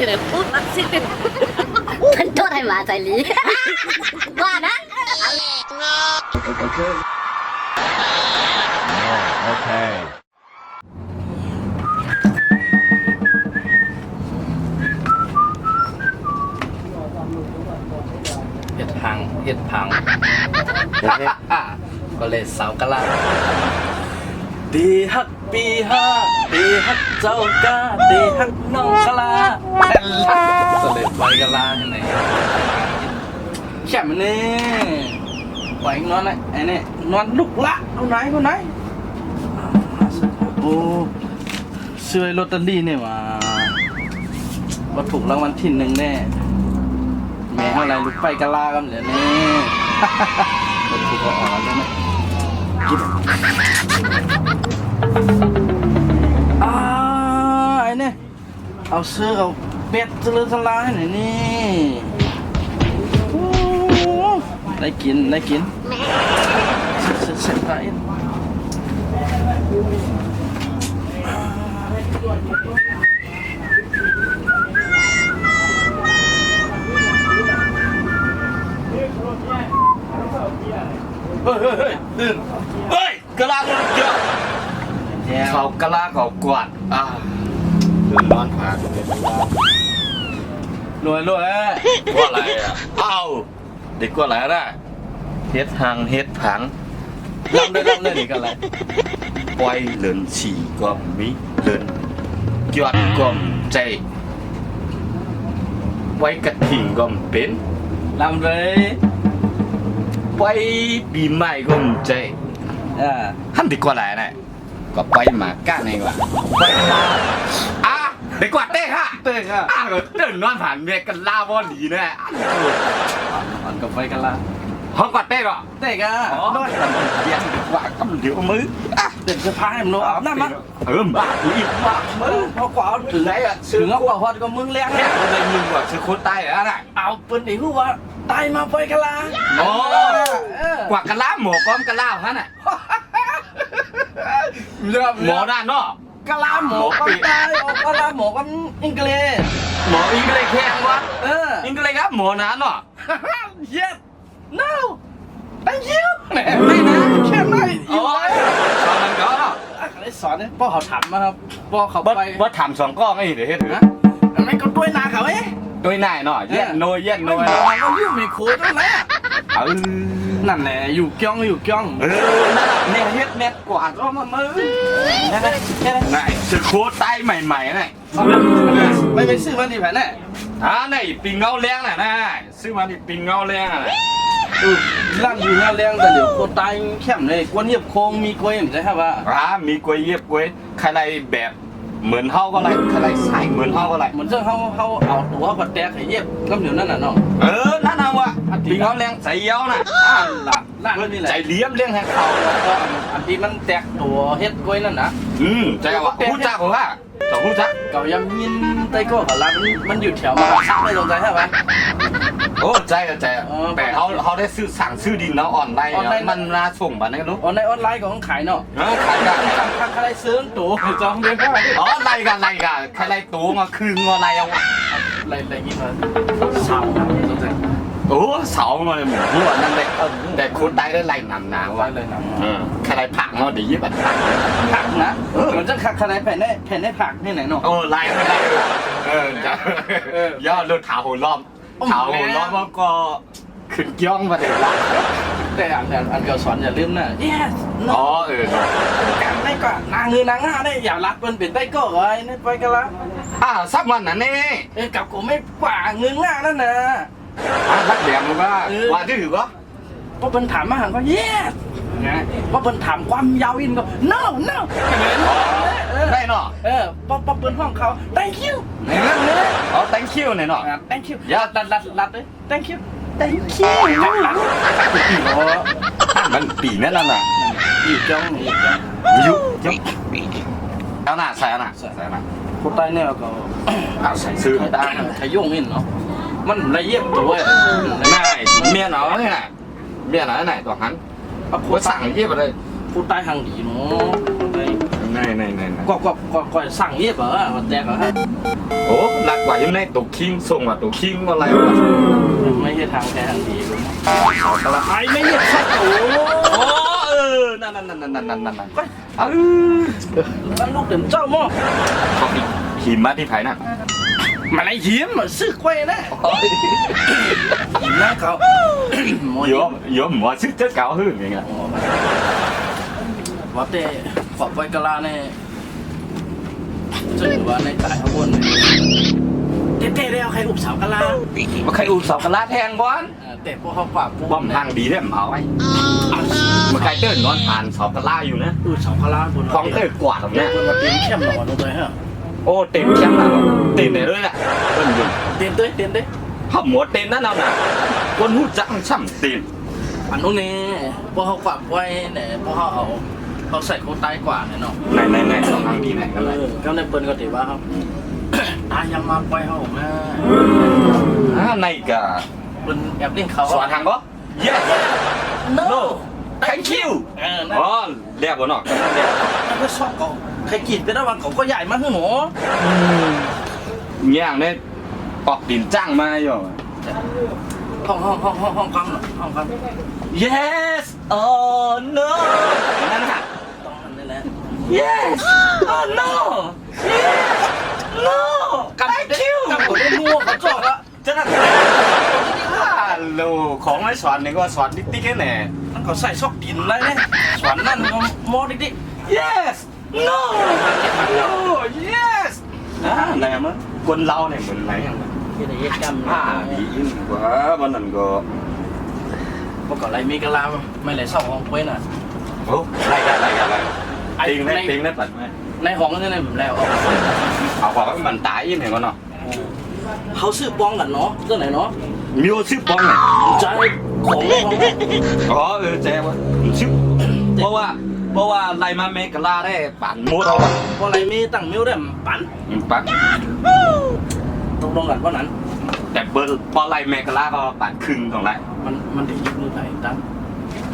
เลยพูดมาสิฉันโทษให้มาใจลีว่านั้นโอเคเห็ดพังก็เลยสาวกะลาตีฮักปีห้าตีฮักเจ้ากาตีฮักน้องกะลาก็เลยไปกะลาที่ไหนแค่มันนี่ไหวนอนไอ้นี่นอนลุกละเอาไหนโอ้ซื้อลอตเตอรี่เนี่ยว่าถูกรางวัลที่ 1แน่แม่อะไรลุกไปกะลากันเดี๋ยวนี้มันถูกก็ออกแล้วนะกินไอ้เนี่ยเอาเสื้อเอาเป็ดจะเลือดลายหน่อยนี่ได้กินเสร็จไปเฮ้ยตื่นเฮ้ยกะลาเยอะเขากะลาเขากวาดตื่นนอนผ่านรวยว่าอะไรอ่ะเอาเด็กว่าอะไรได้เฮ็ดหางเฮ็ดผังลำเลยนี่กันอะไรไว้เลินฉี่ก็มีเลินยอดก็ใจไว้กระถิ่งก็เป็นลำเลยไปปีใหม่ก็ใจท่านดีกว่าอะไรนะก็ไปมาก้าในว่าไปมาดีกว่าเต้ค่ะเดินนอนผ่านเมียกันล่าบอลดีแน่มันก็ไปกันละห้องกว่าเต้ก็นอนเดี๋ยวดีกว่าก็เดี๋ยวมือเด็กจะพาให้มันลงอาบน้ำมั้งบ้าอีกบ้ามือพอกว่าถึงไหนอ่ะถึงเอากว่าฮอดก็มึงแรงเนี่ยอะไรมึงว่าชื่อโคตรตายแล้วน่ะเอาปืนอีกหัวตายมาไปกันละกว่ากันล่าหมอก้อมกันล่าฮะน่ะหมอด้านเนาะกะลาหมอก็ตายกะลาหมอก็อังกฤษหมออังกฤษแข็งวะอังกฤษครับหมอนั้นเนาะ yes no thank you ไม่นะแค่ไม่อยู่เลยสอนมันก็ได้สอนเนี่ยพ่อเขาถามมาครับพ่อเขาไปว่าถามสองก้องไอ้เดี๋ยวเฮ็ดนะไม่ก็ด้วยนาเขาด้วยนายเนาะเย็นโนเขาอยู่ไม่โคตรแล้วนั่นแหละอยู่ก้องเนี่ยเฮ็ดเน็ตกว่าก็มามือไหนซื้อโค้ดใต้ใหม่ๆน่ะไม่ไปซื้อมันที่แผนน่ะไหนปิงเงาแรงน่ะซื้อมาที่ปิงเงาแรงน่ะร่างอยู่เงาแรงแต่เดี๋ยวโคตายเข้มเลยกวนเยียบโค้งมีกล้วยเหมือนใช่ป่ะมีกล้วยเยียบกล้วยใครไรแบบเหมือนเฮาก็ไรใครไรใส่เหมือนเฮาก็ไรเหมือนเจ้าเขาเอาตัวเขาแตกให้เยียบก็เดี๋ยวนั่นน่ะเนาะนั่นเอาวะปิงเงาแรงใส่เย้าน่ะล่างนี่แหละใจเลี้ยมเลี้ยงให้เขาอันที่มันแตกตัวเฮ็ดกล้วยนั่นนะใจว่าพูดจ้าผมว่าต่อพูดจ้าเก่ายังยินไต้ก็กับร้านมันอยู่แถวมาซักไม่ลงใจใช่ไหมโอ้ใจแต่เขาได้ซื้อดินแล้วออนไลน์มันน่าส่งบ้านนี่รู้ออนไลน์ของขายเนาะขายกันใครซื้อตัวจองเงินไล่กันใครไล่ตัวมาคืนอะไรเอาไล่งี้มาเสาโอ้เสามาเลยหมูหัวนั่นเลยแต่คุณได้ไล่หนาวว่าเลยใครไล่ผักเนาะดียี่ปัดผักนะมันจะใครแผ่นได้ผักที่ไหนเนาะไล่ไม่ได้จะย่อเลือดขาวหัวล้อมแล้วก็ขึ้นย่องมาเดี๋ยวละแต่อันเก่าสอนอย่าลืมนะ yes การได้ก็นางเงินนางห้าได้อย่ารักเป็นได้ก็เลยนี่ไปกันละสักวันนั้นนี่กับกูไม่กว่าเงินง่านั่นนะรักแหลมมันว่าที่ถือก็พอเป็นถามมาหันก็ yes พอเป็นถามความยาวอินก็ no ได้เนาะพอเป็นห้องเขา thank you ไหนนั่นเลยthank you ไหนเนาะ thank you อย่าลัดเลย thank you มันปีนั่นน่ะอยู่จ้องแล้วน่ะใส่น่ะคนใต้เนี่ยก็ใส่ซื้อให้ได้ขยุ่งเห็นเนาะมันละเอียดตัวง่ายเมียเนาะนี่น่ะเมียเนาะไหนตัวหันเขาสั่งเยี่ยมเลยผู้ใต้ทางดีเนาะ này ก็สั่งเรียบเหรอวันแรกเหรอฮะ ố lạc quả hôm nay tổ kim送vào tổ kim vào lại ไม่ใช่ทางแท้ทางดีรู้ไหมไอ้ไม่ใช่สักโอ้ นั่นก็แล้วลูกเดิมเจ้ามั่ง เขาหิมมาที่ไผ่น่ะ มาอะไรหิมซื้อกล้วยนะหิมนะเขา yếu mỏ sức chất cao hơn vậy nè ว่าแต่ขอบไว้กะลาเนี่ยจะว่าในตายข้างบนเต้ได้เอาใครอุบสาวกะลา mà khai u sọc lá thang bón แต่พวกเขากว่า bom hàng đi đấy mà ấy mà khai tên nón hàn sọc láอยู่นะ สาวกะลาบน phong tới quả rồi เนี่ย nè คนมาเต็มเข้มหน่อยลงไปฮะ ô tiền chém nào tiền này đấy nè bên dùng เต็มด้วย hầm một tiền đó nào nè con hút răng sắm tiền อันนู้นนี่พวกเขากว่าไว้เนี่ยพวกเขาเอาเขาใส่โคตรตายกว่าเนี่ยเนาะ này sọc hàng đi này ก็ในเปิ้ลก็ถือว่าครับตายยังมาไปเขาแม่ này cả เปิ้ลแอบเล่นเขา soạn hàng có yes no thank you นั่น อ๋อเรียบบ่เนาะกันเรียบ แล้วก็ชอบเขาใครกินไปแล้ววันเขาก็ใหญ่มากขึ้นหนู อย่างนี้ออกดินจ้างมาอยู่ ห้องกัน yes oh no นั่นน่ะ ต้องนั่นแหละ yes oh no yes no thank you กับผมได้งัวเขาจอกอะ จะนั่นฮัลโหลของไม่สอนนี่ก็สอนติ๊กๆแค่ไหน มันเขาใส่ซอกดินอะไรเนี่ยสวนนั่นมอดิ yes no no yes ไหนมั้งคนเราเนี่ยเหมือนไหนอย่างนั้น ที่ไหนจำ ดียิ่งกว่าวันนั้นก็ พวกอะไรมีกะลาไม่ไหลเศร้าของเว้นอ่ะ โอ้ไรกันติงได้ปัดไหม ในห้องนี่ในผมแล้ว เอาบอกว่ามันตายยังไงก่อนเนาะ เขาซื้อป้องกันเนาะเรื่องไหนเนาะ มีโอชื่อป้องไง ใจของในห้อง อ๋อแจ้วะชื่อเพราะว่าไรมาเมกลาได้ปั่นมูเรา พออะไรมีตั้งมิ้วได้ปั่น ปั่น ตกลงกันเพราะนั้น แต่เบอร์พอไรเมกลาก็ปั่นครึ่งของไร มันได้ยิบมือไหนตั้ง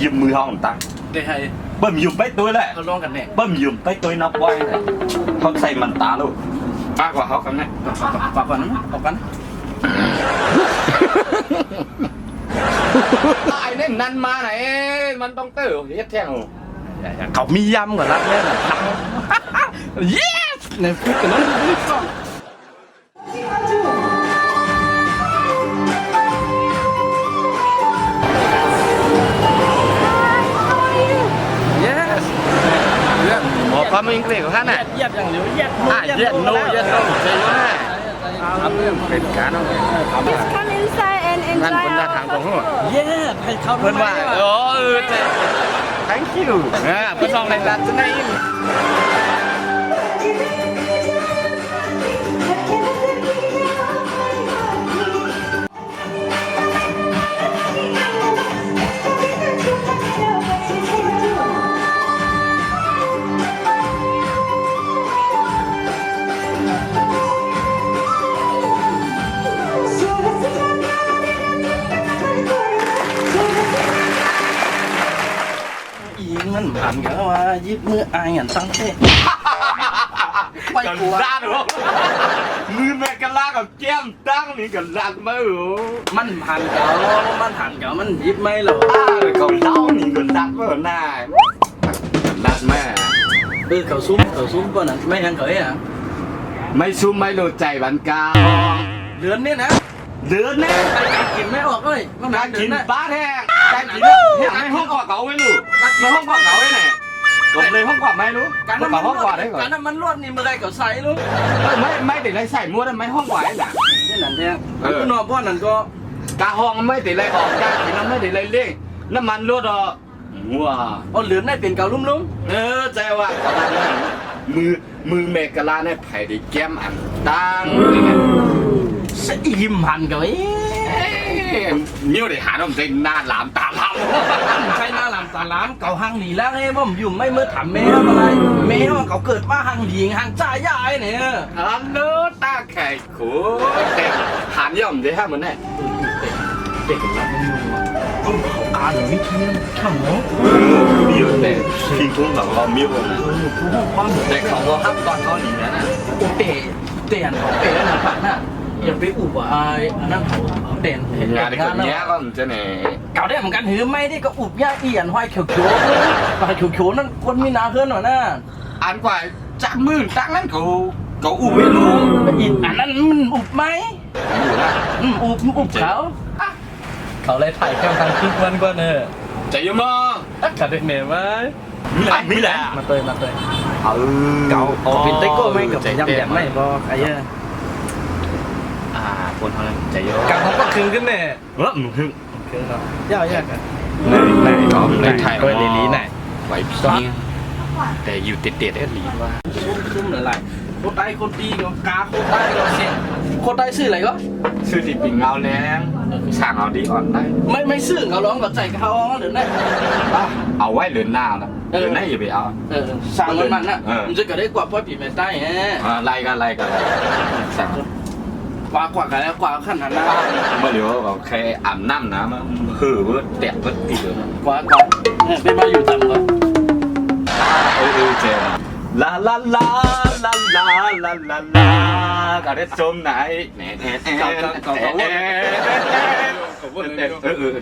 ยืมมือห้องตั้ง ได้ให้ เบิ่มยืมไปตัวเลย เขาลองกันเนี่ย เบิ่มยืมไปตัวนับไว้เลยเขาใส่มันตาลูกมากกว่าเขากันนะ ฝากก่อนนะฝากกัน ไอ้เนี่ยนันมาไหนมันต้องเต๋อเฮ็ดแท่ง เขามียำกว่ารักแน่นอน yes ในพูดกันนั้นไม่ฟัง yes หมอความอังกฤษของท่านน่ะ เย็ดอย่างเดียวเย็ด เย็ดโนเย็ดโนเจ๋งมากครับเป็นการต้อง Just come inside and นั่น enjoy คนหน้าทางของหัว เย็ดให้เขา เพื่อนว่าโอ้เจ๋ thank you เพื่อนลองในร้านจะได้ยิน ยิงมันผ่านกันว่ายิบมืออายอย่างตั้งเท่ไป กัน กลัว ด้านหรอมือแม่กันลากับแก้มตั้งนี่กันลัดมาหรอ มันผ่านเก่ามันผ่านเก่ามันยิบไม่หรอก còn đau nhìn còn đặt vào này đặt mẹ เขาซุ้มก่อนนะไม่ทันเคยอ่ะ mấy xu mấy đồ chạy bắn cao เดือนนี้นะ đứa nè กินไม่ออกเลยมันนาน đang เดือน chín นะ bát he đang chín hết mấy hôm quả cậu ấy lù mấy hôm quả cậu ấy này còn lấy hôm quả mấy lú การ quả น้ำมัน hôm quả đấy การ rồi น้ำมันรวดนี่มือไรเขาใส่ลูก mấy để lấy sảy mua đó mấy hôm quả ấy là นี่นั่นแท้ก็นอนพ่อนั่นก็ cả hòn mấy để lấy hòn cả thì nó mấy để lấy lên nó mặn luôn rồi wow เอาเหลือได้เป็นเก่าลุ่ม ใจว่ามือเมกะลาเนี่ยไผ่ได้แก้มอันตั้ง ๆสอิ่มหันกับไอ้ nhiều để hả ông dây na làm tà lắm ใช่หน้าหลามตาล้านเก่าหังหนีแล้วไอ้ผมอยู่ไม่เมื่อถามแม่อะไรแม่ว่าเขาเกิดมาหังหลีหังจ่ายยายเนี่ย anh nó ta khải khổ hẳn với ông đấy ha mình này เด็กกับเราไม่รู้ว่าเขากา หนูวิธีทำเนาะ เดียวแต่ทิ้งทุ่งหลังเราเมียวนะ แต่เขาก็ฮับตอนเขาหนีนะอุเตะเตียนเขาเตะนะผักน่ะอย่าไปอุบอ่ะอันนั้นเขาเตียน งานในคนนี้ก็มันจะเนี่ย เก่าได้เหมือนกันหือไม่ได้ก็อุบยาเอียนห้อยเขียวๆปลาเขียวๆนั่นคนมีนาเพื่อนหน่อยนะ อันกว่าจากหมื่นตั้งนั้นเขาอุ้มไม่รู้ อีกอันนั้นมันอุบไหม อยู่นะ อุบเขาเขาเลยถ่ายแค่ทางคลิปวันกว่าเนอะ ใจเยอะมาก กัดเด็กเหนื่อยไหม นี่แหละ มาเตยมาเตย เก่า ปิดเต็กโก้ไหมกับยำแยมไหมบอกไอ้เหี้ย คนเขาใจเยอะ กับเขาก็คืนขึ้นแน่ มึง คืนเนาะยากกัน ในก็ในไทย โดยลีไหน ไว้พี่แต่อยู่ติดๆได้หลีว่า ซุ่มหลายๆคนใต้คนดีก็กาคนใต้ก็เสียคนใต้ซื้ออะไรก็ ชื่อที่ปิงเงาแรงช่างเอาดีอ่อนได้ ไม่ซื้อเขาร้องกับใจเขาหรือไง เอาไว้เรือนหน้านะเรือนหน้าอย่าไปเอา สั่งมันน่ะมันจะเกิดได้กว่าพ่อปีแม่ใต้ฮะ ไล่กันสั่ง กว่ากันแล้วกว่าขั้นหันหน้า เมื่อเดี๋ยวเราแค่อาบน้ำนะมันคือเพื่อแตะเพื่อตีเลย กว่าเป็นมาอยู่ต่ำกว่า เจมลาลาลาลาลาลาลาลาก็ได้ชมไหนแหน่แหน่แหน่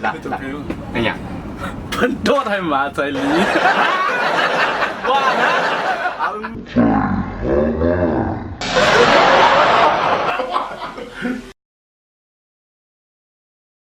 หลับนี่อย่าง เพิ่นโทษให้มาใจลีว่านะ